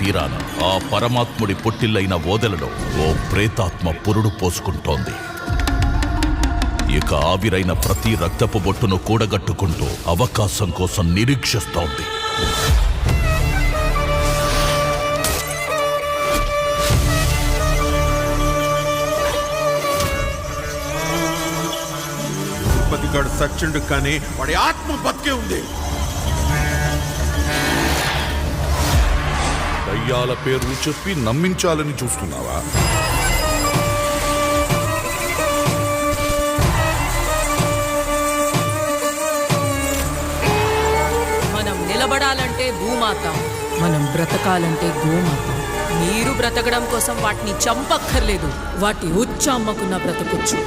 తీరాన ఆ పరమాత్ముడి పొట్టిల్లైన ఓదెలలో ఓ ప్రేతాత్మ పురుడు పోసుకుంటోంది. ఇక ఆవిరైన ప్రతి రక్తపు బొట్టును కూడగట్టుకుంటూ అవకాశం కోసం నిరీక్షిస్తోంది. తిరుపతిగాడు సచ్చిండు కానీ వాడి ఆత్మ బతికే ఉంది. దయ్యాల పేర్లు చెప్పి నమ్మించాలని చూస్తున్నావా? మనం నిలబడాలంటే భూమాత, మనం బ్రతకాలంటే గోమాత. మీరు బ్రతకడం కోసం వాటిని చంపక్కర్లేదు, వాటి ఉచ్చ అమ్మకున్న బ్రతకొచ్చు.